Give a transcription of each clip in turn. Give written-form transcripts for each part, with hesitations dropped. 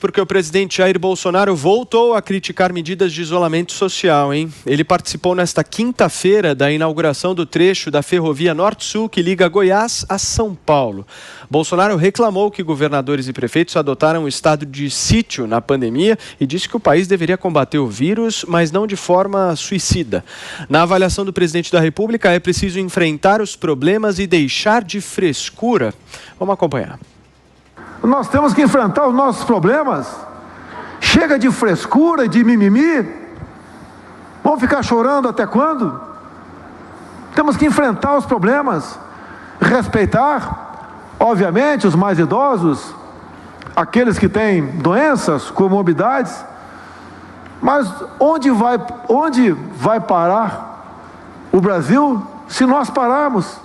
porque o presidente Jair Bolsonaro voltou a criticar medidas de isolamento social, hein? Ele participou nesta quinta-feira da inauguração do trecho da ferrovia Norte-Sul que liga Goiás a São Paulo. Bolsonaro reclamou que governadores e prefeitos adotaram o estado de sítio na pandemia e disse que o país deveria combater o vírus, mas não de forma suicida. Na avaliação do presidente da República, é preciso enfrentar os problemas e deixar de frescura. Vamos acompanhar. Nós temos que enfrentar os nossos problemas. Chega de frescura, de mimimi. Vamos ficar chorando até quando? Temos que enfrentar os problemas. Respeitar, obviamente, os mais idosos, aqueles que têm doenças, comorbidades. Mas onde vai parar o Brasil se nós pararmos?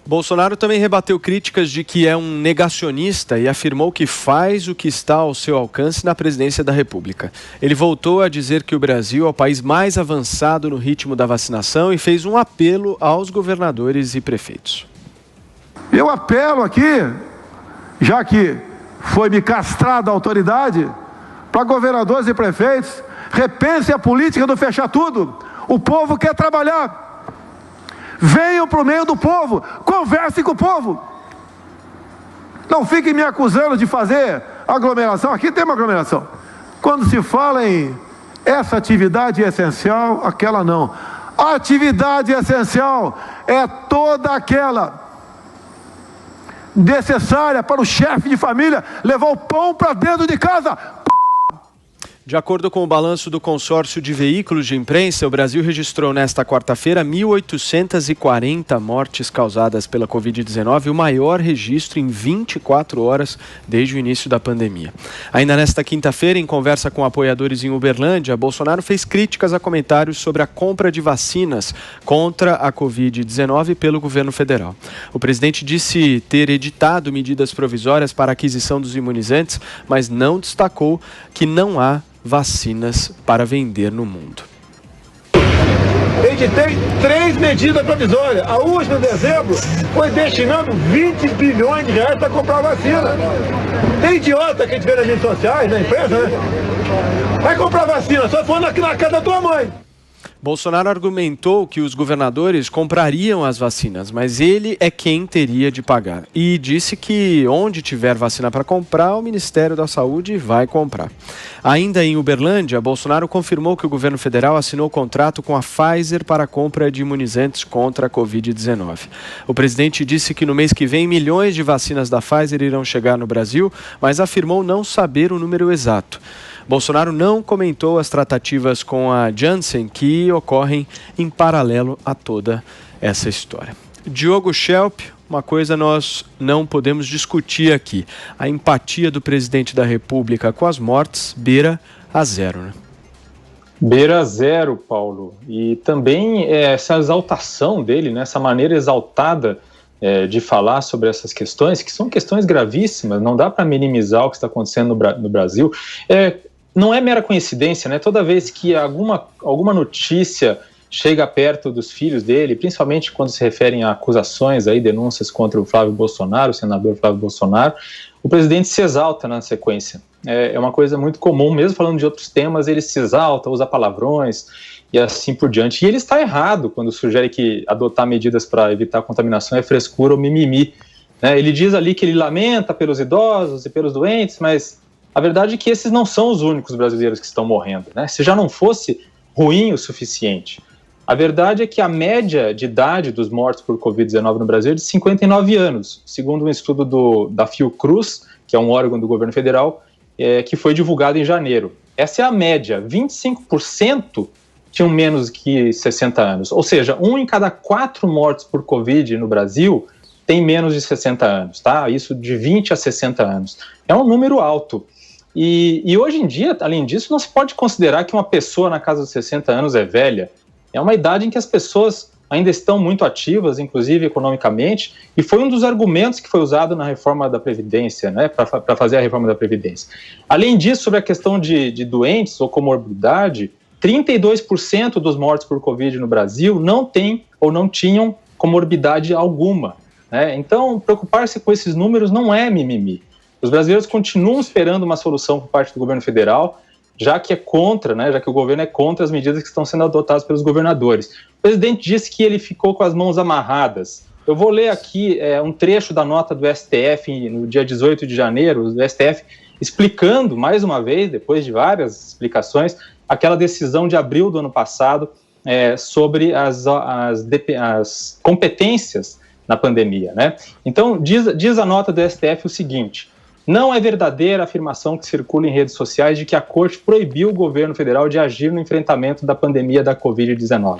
Bolsonaro também rebateu críticas de que é um negacionista e afirmou que faz o que está ao seu alcance na presidência da República. Ele voltou a dizer que o Brasil é o país mais avançado no ritmo da vacinação e fez um apelo aos governadores e prefeitos. Eu apelo aqui, já que foi me castrada a autoridade, para governadores e prefeitos, repensem a política do fechar tudo. O povo quer trabalhar. Venham para o meio do povo, conversem com o povo. Não fiquem me acusando de fazer aglomeração. Aqui tem uma aglomeração. Quando se fala em essa atividade é essencial, aquela não. A atividade essencial é toda aquela necessária para o chefe de família levar o pão para dentro de casa. De acordo com o balanço do consórcio de veículos de imprensa, o Brasil registrou nesta quarta-feira 1.840 mortes causadas pela Covid-19, o maior registro em 24 horas desde o início da pandemia. Ainda nesta quinta-feira, em conversa com apoiadores em Uberlândia, Bolsonaro fez críticas a comentários sobre a compra de vacinas contra a Covid-19 pelo governo federal. O presidente disse ter editado medidas provisórias para a aquisição dos imunizantes, mas não destacou que não há vacinas para vender no mundo. Editei 3 medidas provisórias. A última, em dezembro, foi destinando 20 bilhões de reais para comprar vacina. Tem idiota que a gente vê nas redes sociais, na imprensa, né? Vai comprar vacina, só for aqui na casa da tua mãe. Bolsonaro argumentou que os governadores comprariam as vacinas, mas ele é quem teria de pagar. E disse que onde tiver vacina para comprar, o Ministério da Saúde vai comprar. Ainda em Uberlândia, Bolsonaro confirmou que o governo federal assinou contrato com a Pfizer para a compra de imunizantes contra a Covid-19. O presidente disse que no mês que vem milhões de vacinas da Pfizer irão chegar no Brasil, mas afirmou não saber o número exato. Bolsonaro não comentou as tratativas com a Janssen que ocorrem em paralelo a toda essa história. Diogo Schelp, uma coisa nós não podemos discutir aqui. A empatia do presidente da República com as mortes beira a zero, né? Beira a zero, Paulo. E também essa exaltação dele, né, essa maneira exaltada de falar sobre essas questões, que são questões gravíssimas, não dá para minimizar o que está acontecendo no Brasil. Não é mera coincidência, né? Toda vez que alguma notícia chega perto dos filhos dele, principalmente quando se referem a acusações, denúncias contra o Flávio Bolsonaro, o senador Flávio Bolsonaro, o presidente se exalta na sequência. É uma coisa muito comum, mesmo falando de outros temas, ele se exalta, usa palavrões e assim por diante. E ele está errado quando sugere que adotar medidas para evitar a contaminação é frescura ou mimimi. Né? Ele diz ali que ele lamenta pelos idosos e pelos doentes, mas a verdade é que esses não são os únicos brasileiros que estão morrendo, né? Se já não fosse ruim o suficiente. A verdade é que a média de idade dos mortos por Covid-19 no Brasil é de 59 anos, segundo um estudo da Fiocruz, que é um órgão do governo federal, que foi divulgado em janeiro. Essa é a média. 25% tinham menos que 60 anos. Ou seja, 1 em cada 4 mortos por Covid no Brasil tem menos de 60 anos, tá? Isso de 20 a 60 anos. É um número alto. E hoje em dia, além disso, não se pode considerar que uma pessoa na casa dos 60 anos é velha. É uma idade em que as pessoas ainda estão muito ativas, inclusive economicamente, e foi um dos argumentos que foi usado na reforma da Previdência, né, para fazer a reforma da Previdência. Além disso, sobre a questão de doentes ou comorbidade, 32% dos mortos por Covid no Brasil não têm ou não tinham comorbidade alguma. Né? Então, preocupar-se com esses números não é mimimi. Os brasileiros continuam esperando uma solução por parte do governo federal, já que é contra, né, já que o governo é contra as medidas que estão sendo adotadas pelos governadores. O presidente disse que ele ficou com as mãos amarradas. Eu vou ler aqui um trecho da nota do STF no dia 18 de janeiro, do STF, explicando, mais uma vez, depois de várias explicações, aquela decisão de abril do ano passado sobre as competências na pandemia, né? Então, diz a nota do STF o seguinte: não é verdadeira a afirmação que circula em redes sociais de que a Corte proibiu o governo federal de agir no enfrentamento da pandemia da Covid-19.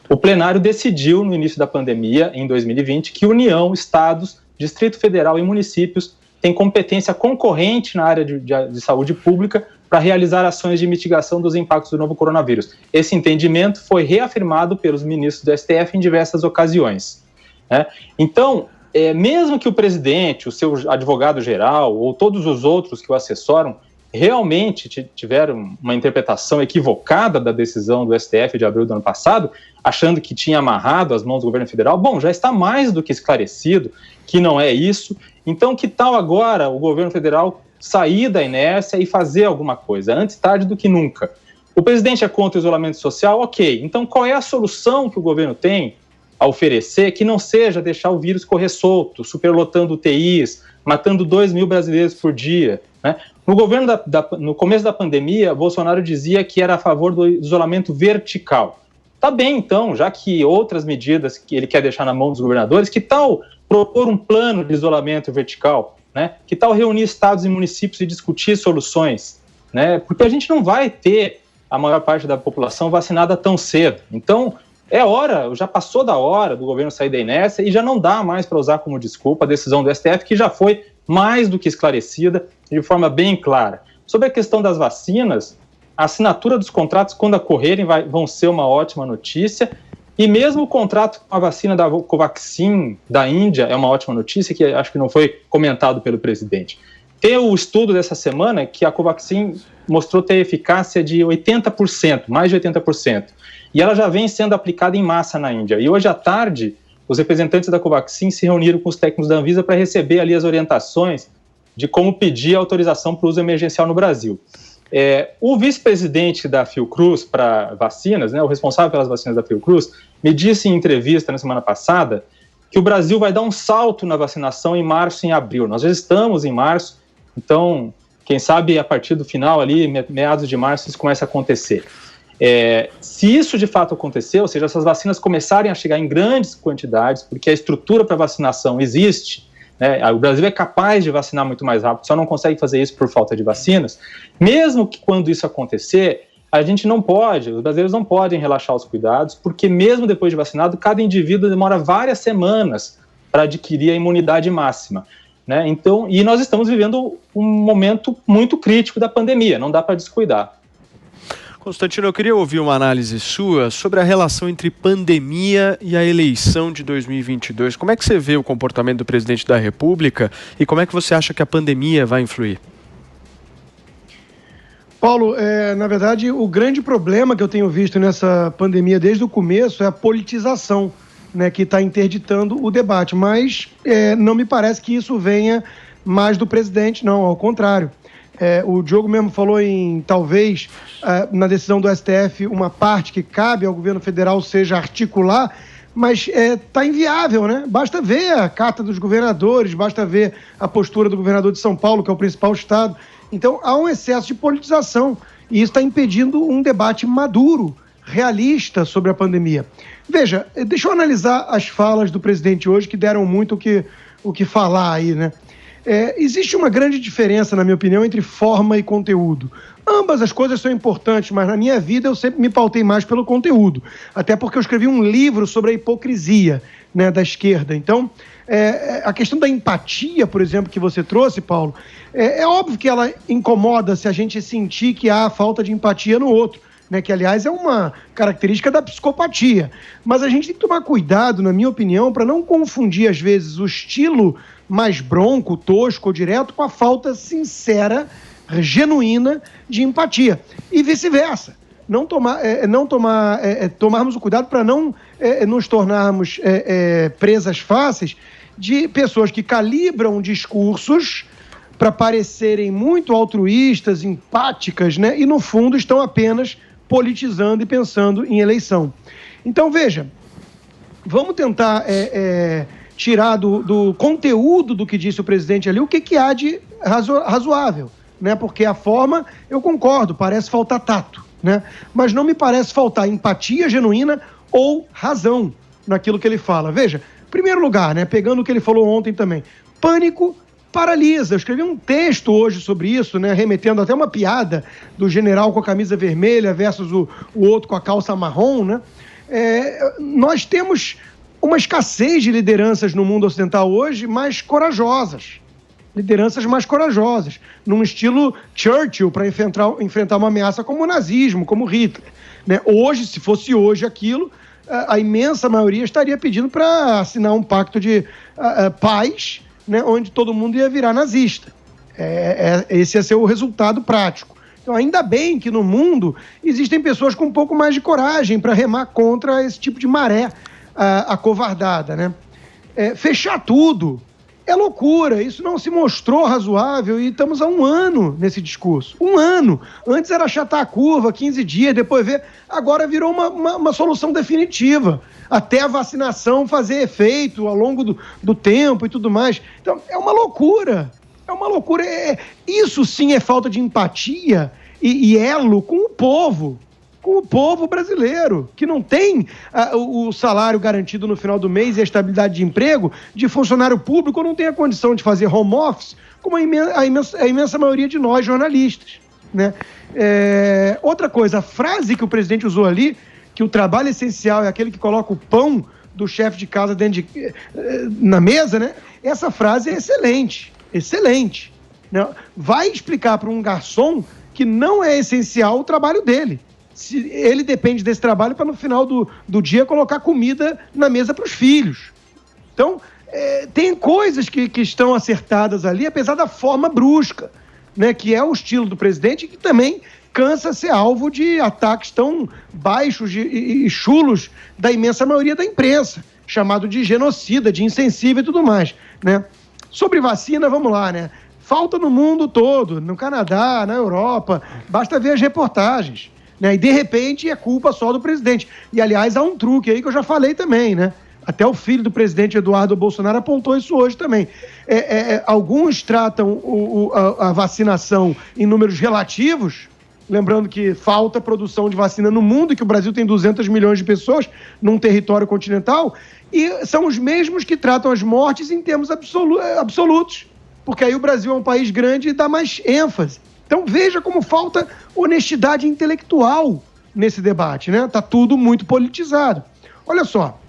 O plenário decidiu, no início da pandemia, em 2020, que União, Estados, Distrito Federal e municípios têm competência concorrente na área de saúde pública para realizar ações de mitigação dos impactos do novo coronavírus. Esse entendimento foi reafirmado pelos ministros do STF em diversas ocasiões, né? Então, mesmo que o presidente, o seu advogado-geral ou todos os outros que o assessoram realmente tiveram uma interpretação equivocada da decisão do STF de abril do ano passado, achando que tinha amarrado as mãos do governo federal, bom, já está mais do que esclarecido que não é isso. Então, que tal agora o governo federal sair da inércia e fazer alguma coisa, antes tarde do que nunca? O presidente é contra o isolamento social? Ok. Então, qual é a solução que o governo tem a oferecer que não seja deixar o vírus correr solto, superlotando UTIs, matando 2 mil brasileiros por dia, né? No começo da pandemia, Bolsonaro dizia que era a favor do isolamento vertical. Tá bem, então, já que outras medidas que ele quer deixar na mão dos governadores, que tal propor um plano de isolamento vertical, né? Que tal reunir estados e municípios e discutir soluções, né? Porque a gente não vai ter a maior parte da população vacinada tão cedo. Então, já passou da hora do governo sair da inércia e já não dá mais para usar como desculpa a decisão do STF, que já foi mais do que esclarecida de forma bem clara. Sobre a questão das vacinas, a assinatura dos contratos, quando ocorrerem, vão ser uma ótima notícia, e mesmo o contrato com a vacina da Covaxin da Índia é uma ótima notícia, que acho que não foi comentado pelo presidente. Tem o estudo dessa semana que a Covaxin mostrou ter eficácia de 80%, mais de 80%, e ela já vem sendo aplicada em massa na Índia. E hoje à tarde, os representantes da Covaxin se reuniram com os técnicos da Anvisa para receber ali as orientações de como pedir autorização para o uso emergencial no Brasil. O vice-presidente da Fiocruz para vacinas, né, o responsável pelas vacinas da Fiocruz, me disse em entrevista na semana passada que o Brasil vai dar um salto na vacinação em março e em abril. Nós já estamos em março, então, quem sabe a partir do final ali, meados de março, isso começa a acontecer. Se isso de fato acontecer, ou seja, essas vacinas começarem a chegar em grandes quantidades, porque a estrutura para vacinação existe, né, o Brasil é capaz de vacinar muito mais rápido, só não consegue fazer isso por falta de vacinas. Mesmo que quando isso acontecer, a gente não pode, os brasileiros não podem relaxar os cuidados, porque mesmo depois de vacinado, cada indivíduo demora várias semanas para adquirir a imunidade máxima, né? Então, e nós estamos vivendo um momento muito crítico da pandemia, não dá para descuidar. Constantino, eu queria ouvir uma análise sua sobre a relação entre pandemia e a eleição de 2022. Como é que você vê o comportamento do presidente da República e como é que você acha que a pandemia vai influir? Paulo, na verdade, o grande problema que eu tenho visto nessa pandemia desde o começo é a politização, né, que está interditando o debate. Mas não me parece que isso venha mais do presidente, não, ao contrário. O Diogo mesmo falou em, talvez, na decisão do STF, uma parte que cabe ao governo federal seja articular, mas está inviável, né? Basta ver a carta dos governadores, basta ver a postura do governador de São Paulo, que é o principal estado. Então, há um excesso de politização e isso está impedindo um debate maduro, realista sobre a pandemia. Veja, deixa eu analisar as falas do presidente hoje, que deram muito o que falar aí, né? Existe uma grande diferença, na minha opinião, entre forma e conteúdo. Ambas as coisas são importantes, mas na minha vida eu sempre me pautei mais pelo conteúdo. Até porque eu escrevi um livro sobre a hipocrisia, né, da esquerda. Então, a questão da empatia, por exemplo, que você trouxe, Paulo, é óbvio que ela incomoda se a gente sentir que há falta de empatia no outro, né, que, aliás, é uma característica da psicopatia. Mas a gente tem que tomar cuidado, na minha opinião, para não confundir, às vezes, o estilo mais bronco, tosco ou direto com a falta sincera, genuína de empatia. E vice-versa. Tomarmos o cuidado para não nos tornarmos presas fáceis de pessoas que calibram discursos para parecerem muito altruístas, empáticas, né? E no fundo estão apenas politizando e pensando em eleição. Então, veja, vamos tentar tirar do conteúdo do que disse o presidente ali o que há de razoável, né? Porque a forma, eu concordo, parece faltar tato, né? Mas não me parece faltar empatia genuína ou razão naquilo que ele fala. Veja, em primeiro lugar, né, pegando o que ele falou ontem também, pânico paralisa. Eu escrevi um texto hoje sobre isso, né, remetendo até uma piada do general com a camisa vermelha versus o outro com a calça marrom, né? Nós temos uma escassez de lideranças no mundo ocidental hoje mais corajosas. Lideranças mais corajosas, num estilo Churchill para enfrentar uma ameaça como o nazismo, como Hitler, né? Hoje, se fosse hoje aquilo, a imensa maioria estaria pedindo para assinar um pacto de paz, né, onde todo mundo ia virar nazista. Esse ia ser o resultado prático. Então, ainda bem que no mundo existem pessoas com um pouco mais de coragem para remar contra esse tipo de maré acovardada, né? Fechar tudo é loucura, isso não se mostrou razoável e estamos há 1 ano nesse discurso. 1 ano. Antes era achatar a curva, 15 dias, depois ver. Agora virou uma solução definitiva. Até a vacinação fazer efeito ao longo do tempo e tudo mais. Então, é uma loucura. É uma loucura. Isso sim é falta de empatia e elo com o povo brasileiro, que não tem o salário garantido no final do mês e a estabilidade de emprego de funcionário público, ou não tem a condição de fazer home office, como a imensa maioria de nós, jornalistas, né? Outra coisa, a frase que o presidente usou ali, que o trabalho essencial é aquele que coloca o pão do chefe de casa na mesa, né? Essa frase é excelente, excelente, né? Vai explicar para um garçom que não é essencial o trabalho dele. Se ele depende desse trabalho para no final do dia colocar comida na mesa para os filhos. Então, tem coisas que estão acertadas ali, apesar da forma brusca, né, que é o estilo do presidente, que também cansa ser alvo de ataques tão baixos e chulos da imensa maioria da imprensa, chamado de genocida, de insensível e tudo mais, né? Sobre vacina, vamos lá, né? Falta no mundo todo, no Canadá, na Europa, basta ver as reportagens. Né? E, de repente, é culpa só do presidente. E, aliás, há um truque aí que eu já falei também, né? Até o filho do presidente Eduardo Bolsonaro apontou isso hoje também. Alguns tratam a vacinação em números relativos, lembrando que falta produção de vacina no mundo e que o Brasil tem 200 milhões de pessoas num território continental, e são os mesmos que tratam as mortes em termos absolutos, porque aí o Brasil é um país grande e dá mais ênfase. Então veja como falta honestidade intelectual nesse debate, né? Tá tudo muito politizado. Olha só,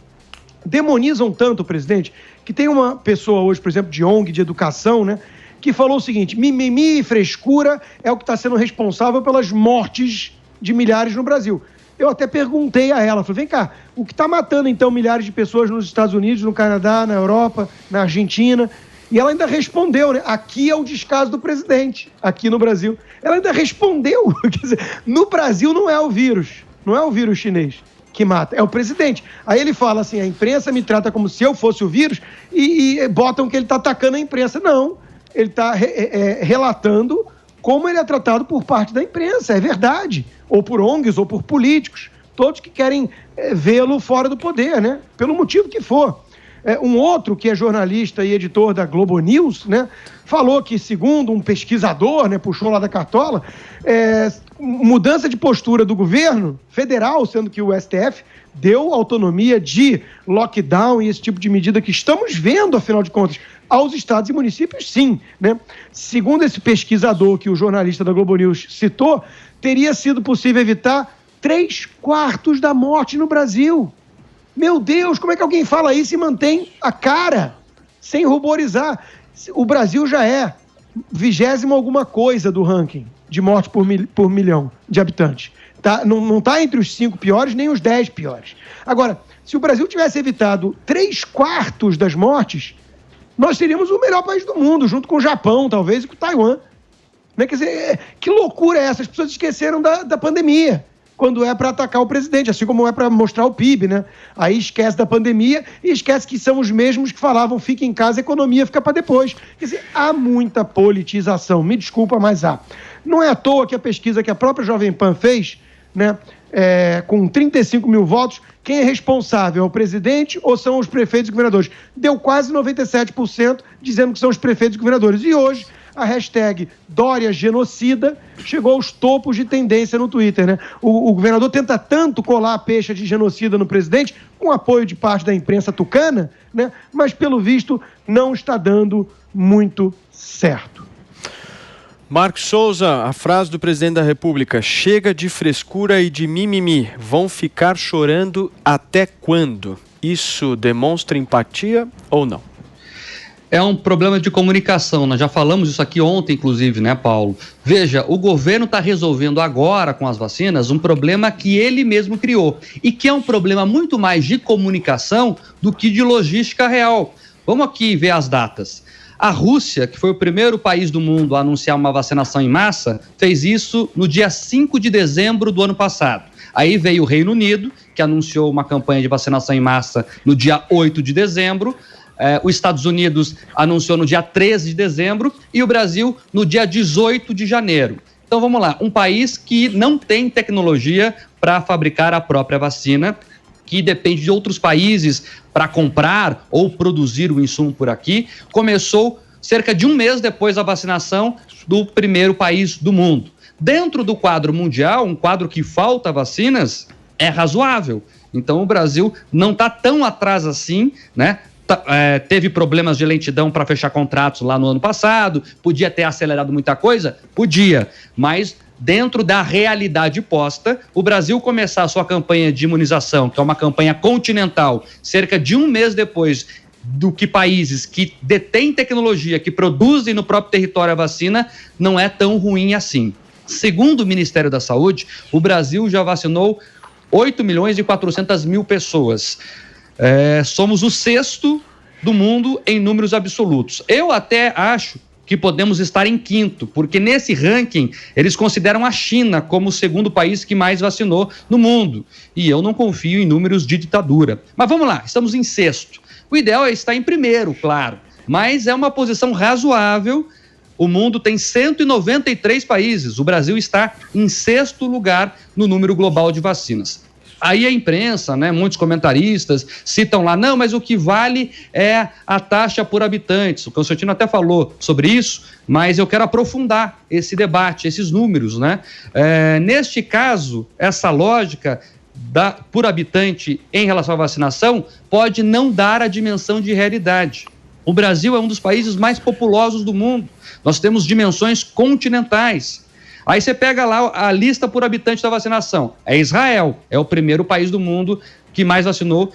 demonizam tanto o presidente que tem uma pessoa hoje, por exemplo, de ONG, de educação, né, que falou o seguinte: mimimi e frescura é o que está sendo responsável pelas mortes de milhares no Brasil. Eu até perguntei a ela, falei, vem cá, o que está matando então milhares de pessoas nos Estados Unidos, no Canadá, na Europa, na Argentina? E ela ainda respondeu, né? Aqui é o descaso do presidente, aqui no Brasil. Ela ainda respondeu. Quer dizer, no Brasil não é o vírus chinês que mata, é o presidente. Aí ele fala assim, a imprensa me trata como se eu fosse o vírus e botam que ele está atacando a imprensa. Não, ele está relatando como ele é tratado por parte da imprensa, é verdade. Ou por ONGs, ou por políticos, todos que querem vê-lo fora do poder, né? Pelo motivo que for. Um outro, que é jornalista e editor da Globo News, né, falou que, segundo um pesquisador, né, puxou lá da cartola, mudança de postura do governo federal, sendo que o STF deu autonomia de lockdown e esse tipo de medida que estamos vendo, afinal de contas, aos estados e municípios, sim, né? Segundo esse pesquisador que o jornalista da Globo News citou, teria sido possível evitar 3/4 da morte no Brasil. Meu Deus, como é que alguém fala isso e mantém a cara, sem ruborizar? O Brasil já é 20º alguma coisa do ranking de morte por milhão de habitantes. Tá? Não está entre os 5 piores, nem os 10 piores. Agora, se o Brasil tivesse evitado 3/4 das mortes, nós seríamos o melhor país do mundo, junto com o Japão, talvez, e com o Taiwan. Né? Quer dizer, que loucura é essa? As pessoas esqueceram da pandemia. quando é para atacar o presidente, assim como é para mostrar o PIB, né? Aí esquece da pandemia e esquece que são os mesmos que falavam fique em casa, a economia fica para depois. Quer dizer, há muita politização, me desculpa, mas há. Não é à toa que a pesquisa que a própria Jovem Pan fez, né, com 35 mil votos, quem é responsável é o presidente ou são os prefeitos e governadores? Deu quase 97% dizendo que são os prefeitos e governadores. E hoje, a hashtag Dória Genocida chegou aos topos de tendência no Twitter, né? O governador tenta tanto colar a pecha de genocida no presidente, com apoio de parte da imprensa tucana, né? Mas, pelo visto, não está dando muito certo. Marcos Souza, a frase do presidente da República: chega de frescura e de mimimi, vão ficar chorando até quando? Isso demonstra empatia ou não? É um problema de comunicação, nós já falamos isso aqui ontem, inclusive, né, Paulo? Veja, o governo está resolvendo agora com as vacinas um problema que ele mesmo criou e que é um problema muito mais de comunicação do que de logística real. Vamos aqui ver as datas. A Rússia, que foi o primeiro país do mundo a anunciar uma vacinação em massa, fez isso no dia 5 de dezembro do ano passado. Aí veio o Reino Unido, que anunciou uma campanha de vacinação em massa no dia 8 de dezembro. Os Estados Unidos anunciou no dia 13 de dezembro e o Brasil no dia 18 de janeiro. Então vamos lá, um país que não tem tecnologia para fabricar a própria vacina, que depende de outros países para comprar ou produzir o insumo por aqui, começou cerca de um mês depois da vacinação do primeiro país do mundo. Dentro do quadro mundial, um quadro que falta vacinas, é razoável. Então o Brasil não está tão atrás assim, né? Teve problemas de lentidão para fechar contratos lá no ano passado, podia ter acelerado muita coisa? Podia, mas dentro da realidade posta, o Brasil começar a sua campanha de imunização, que é uma campanha continental, cerca de um mês depois do que países que detêm tecnologia, que produzem no próprio território a vacina, não é tão ruim assim. Segundo o Ministério da Saúde, o Brasil já vacinou 8.400.000 pessoas. Somos o 6º do mundo em números absolutos. Eu até acho que podemos estar em 5º, porque nesse ranking eles consideram a China como o 2º país que mais vacinou no mundo. E eu não confio em números de ditadura. Mas vamos lá, estamos em 6º. O ideal é estar em 1º, claro, mas é uma posição razoável. O mundo tem 193 países, o Brasil está em 6º lugar no número global de vacinas. Aí a imprensa, né, muitos comentaristas citam lá, não, mas o que vale é a taxa por habitantes. O Constantino até falou sobre isso, mas eu quero aprofundar esse debate, esses números, né? Neste caso, essa lógica por habitante em relação à vacinação pode não dar a dimensão de realidade. O Brasil é um dos países mais populosos do mundo. Nós temos dimensões continentais. Aí você pega lá a lista por habitante da vacinação. É Israel, é o primeiro país do mundo que mais vacinou,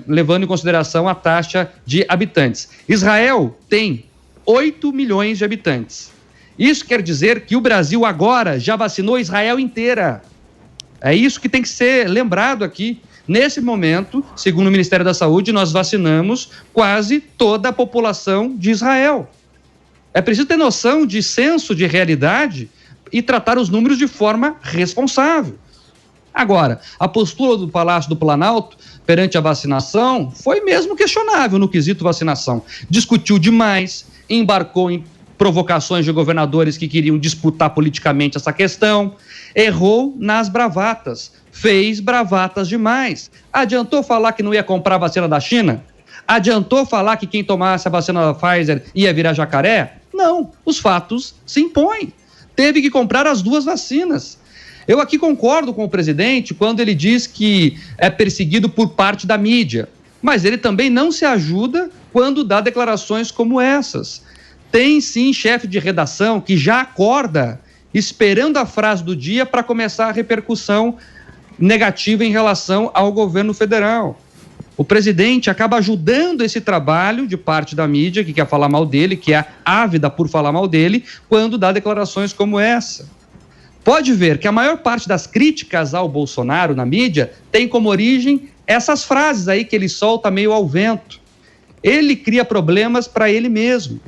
levando em consideração a taxa de habitantes. Israel tem 8 milhões de habitantes. Isso quer dizer que o Brasil agora já vacinou Israel inteira. É isso que tem que ser lembrado aqui. Nesse momento, segundo o Ministério da Saúde, nós vacinamos quase toda a população de Israel. É preciso ter noção de senso de realidade e tratar os números de forma responsável. Agora, a postura do Palácio do Planalto perante a vacinação foi mesmo questionável no quesito vacinação. Discutiu demais, embarcou em provocações de governadores que queriam disputar politicamente essa questão, errou nas bravatas, fez bravatas demais. Adiantou falar que não ia comprar a vacina da China? Adiantou falar que quem tomasse a vacina da Pfizer ia virar jacaré? Não, os fatos se impõem. Teve que comprar as duas vacinas. Eu aqui concordo com o presidente quando ele diz que é perseguido por parte da mídia, mas ele também não se ajuda quando dá declarações como essas. Tem sim chefe de redação que já acorda esperando a frase do dia para começar a repercussão negativa em relação ao governo federal. O presidente acaba ajudando esse trabalho de parte da mídia, que quer falar mal dele, que é ávida por falar mal dele, quando dá declarações como essa. Pode ver que a maior parte das críticas ao Bolsonaro na mídia tem como origem essas frases aí que ele solta meio ao vento. Ele cria problemas para ele mesmo.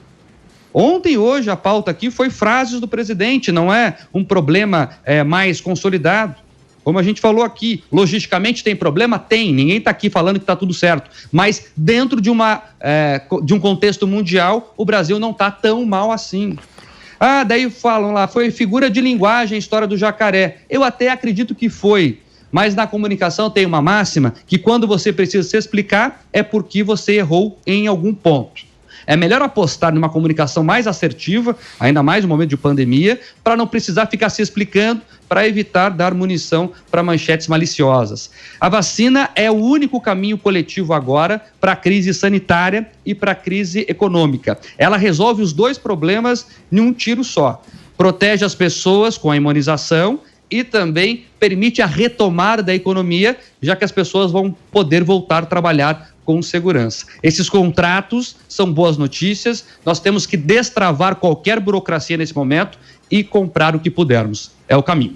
Ontem e hoje a pauta aqui foi frases do presidente, não é um problema mais consolidado. Como a gente falou aqui, logisticamente tem problema? Tem. Ninguém está aqui falando que está tudo certo. Mas dentro de um contexto mundial, o Brasil não está tão mal assim. Daí falam lá, foi figura de linguagem a história do jacaré. Eu até acredito que foi. Mas na comunicação tem uma máxima que quando você precisa se explicar é porque você errou em algum ponto. É melhor apostar numa comunicação mais assertiva, ainda mais no momento de pandemia, para não precisar ficar se explicando, para evitar dar munição para manchetes maliciosas. A vacina é o único caminho coletivo agora para a crise sanitária e para a crise econômica. Ela resolve os dois problemas em um tiro só. Protege as pessoas com a imunização e também permite a retomada da economia, já que as pessoas vão poder voltar a trabalhar com segurança. Esses contratos são boas notícias, nós temos que destravar qualquer burocracia nesse momento e comprar o que pudermos. É o caminho.